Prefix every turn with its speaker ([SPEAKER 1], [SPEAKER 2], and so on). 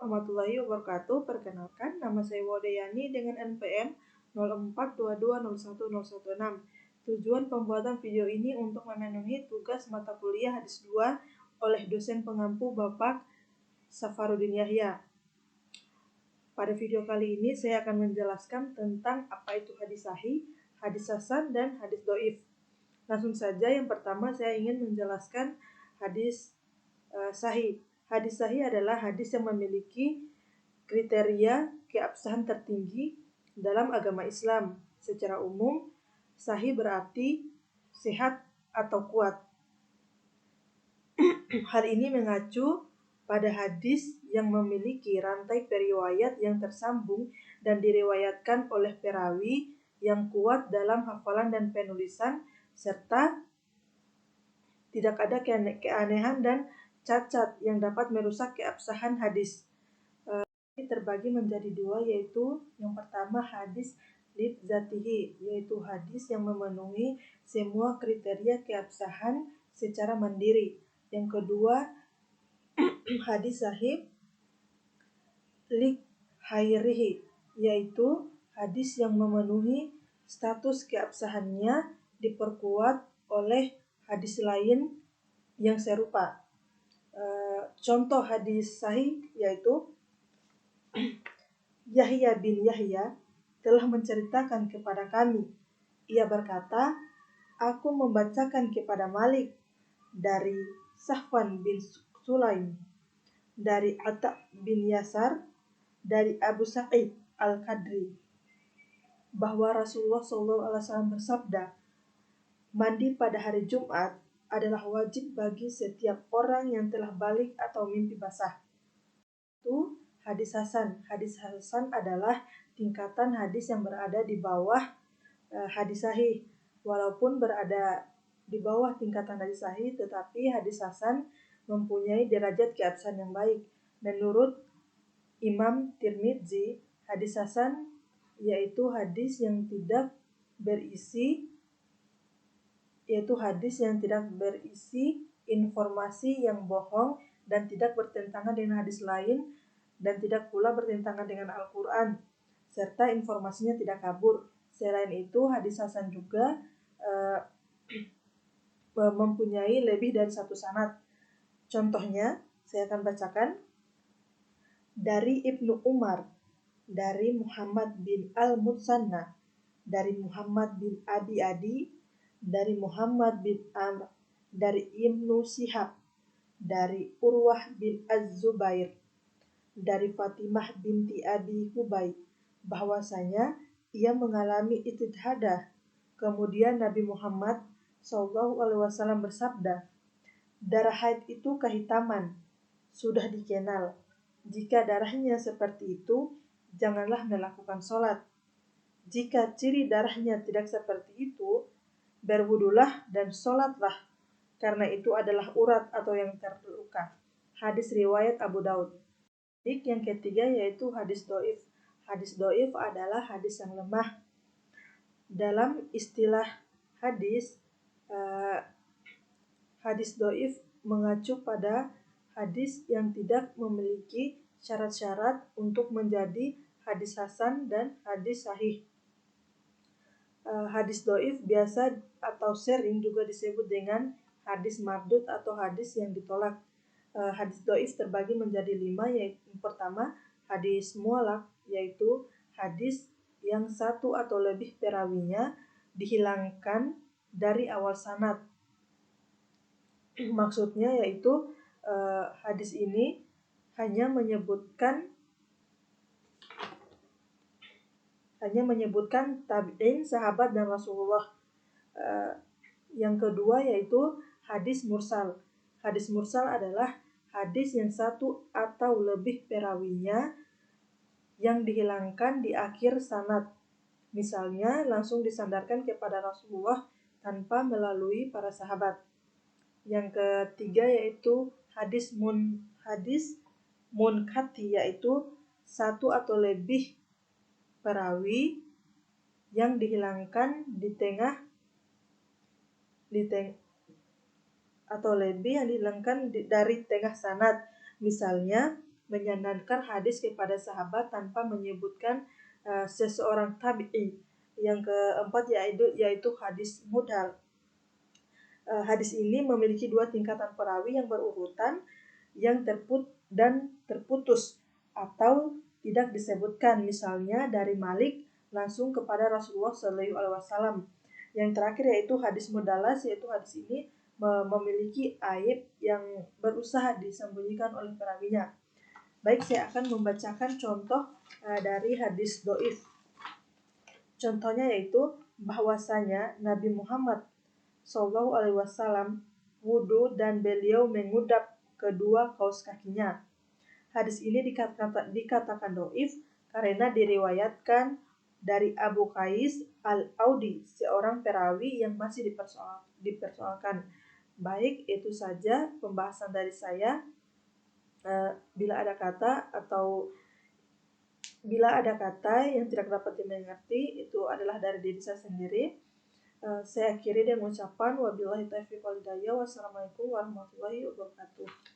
[SPEAKER 1] Warahmatullahi wabarakatuh. Perkenalkan, nama saya Wodeyani dengan NPM 0422010116. Tujuan pembuatan video ini untuk memenuhi tugas mata kuliah hadis 2 oleh dosen pengampu Bapak Safarudin Yahya. Pada video kali ini saya akan menjelaskan tentang apa itu hadis sahih, hadis hasan, dan hadis dhaif. Langsung saja, yang pertama saya ingin menjelaskan hadis sahih. Hadis sahih adalah hadis yang memiliki kriteria keabsahan tertinggi dalam agama Islam. Secara umum, sahih berarti sehat atau kuat. Hal ini mengacu pada hadis yang memiliki rantai periwayat yang tersambung dan diriwayatkan oleh perawi yang kuat dalam hafalan dan penulisan, serta tidak ada keanehan dan cacat yang dapat merusak keabsahan hadis. Ini terbagi menjadi dua, yaitu yang pertama hadis lid zatihi, yaitu hadis yang memenuhi semua kriteria keabsahan secara mandiri. Yang kedua, hadis sahih lik hairihi, yaitu hadis yang memenuhi status keabsahannya diperkuat oleh hadis lain yang serupa. Contoh hadis sahih yaitu Yahya bin Yahya telah menceritakan kepada kami. Ia berkata, aku membacakan kepada Malik dari Safwan bin Sulaim, dari Atta bin Yasar, dari Abu Sa'id Al-Khudri, bahwa Rasulullah SAW bersabda, mandi pada hari Jumat adalah wajib bagi setiap orang yang telah balik atau mimpi basah. Itu hadis hasan. Hadis hasan adalah tingkatan hadis yang berada di bawah hadis sahih. Walaupun berada di bawah tingkatan hadis sahih, tetapi hadis hasan mempunyai derajat keabsahan yang baik. Menurut Imam Tirmidzi, hadis hasan yaitu hadis yang tidak berisi informasi yang bohong dan tidak bertentangan dengan hadis lain, dan tidak pula bertentangan dengan Al-Quran, serta informasinya tidak kabur. Selain itu, hadis hasan juga mempunyai lebih dari satu sanad. Contohnya, saya akan bacakan dari Ibnu Umar, dari Muhammad bin Al-Mutsanna, dari Muhammad bin Abi Adi, dari Muhammad bin Amr, dari Ibnu Syihab, dari Urwah bin Az-Zubair, dari Fatimah binti Abi Hubayb, bahwasanya ia mengalami istidhadah. Kemudian Nabi Muhammad SAW bersabda, darah haid itu kehitaman, sudah dikenal. Jika darahnya seperti itu, janganlah melakukan sholat. Jika ciri darahnya tidak seperti itu, berwudulah dan sholatlah, karena itu adalah urat atau yang terluka. Hadis riwayat Abu Daud. Yang ketiga yaitu hadis dhaif. Hadis dhaif adalah hadis yang lemah. Dalam istilah hadis, hadis dhaif mengacu pada hadis yang tidak memiliki syarat-syarat untuk menjadi hadis hasan dan hadis sahih. Hadis dhaif biasa atau sering juga disebut dengan hadis mardud atau hadis yang ditolak. Hadis dhaif terbagi menjadi 5, yaitu yang pertama hadis mu'allaq, yaitu hadis yang satu atau lebih perawinya dihilangkan dari awal sanad. Maksudnya yaitu hadis ini hanya menyebutkan tabi'in, sahabat, dan Rasulullah. Yang kedua yaitu hadis mursal. Hadis mursal adalah hadis yang satu atau lebih perawinya yang dihilangkan di akhir sanad. Misalnya langsung disandarkan kepada Rasulullah tanpa melalui para sahabat. Yang ketiga yaitu hadis munqati, yaitu satu atau lebih perawi yang dihilangkan dari tengah sanad. Misalnya menyandarkan hadis kepada sahabat tanpa menyebutkan seseorang tabi'i. Yang keempat yaitu hadis mudhal. Hadis ini memiliki dua tingkatan perawi yang berurutan, yang terputus atau tidak disebutkan, misalnya dari Malik langsung kepada Rasulullah SAW. Yang terakhir yaitu hadis mudalas, yaitu hadis ini memiliki aib yang berusaha disembunyikan oleh perawinya. Baik, saya akan membacakan contoh dari hadis doif. Contohnya yaitu bahwasanya Nabi Muhammad SAW wudhu dan beliau mengudap kedua kaus kakinya. Hadis ini dikatakan doif karena diriwayatkan dari Abu Qais Al-Audi, seorang perawi yang masih dipersoalkan. Baik, itu saja pembahasan dari saya. Bila ada kata yang tidak dapat dimengerti, itu adalah dari diri saya sendiri. Saya akhiri dengan ucapan wabillahi taufiq wal hidayah. Wassalamualaikum warahmatullahi wabarakatuh.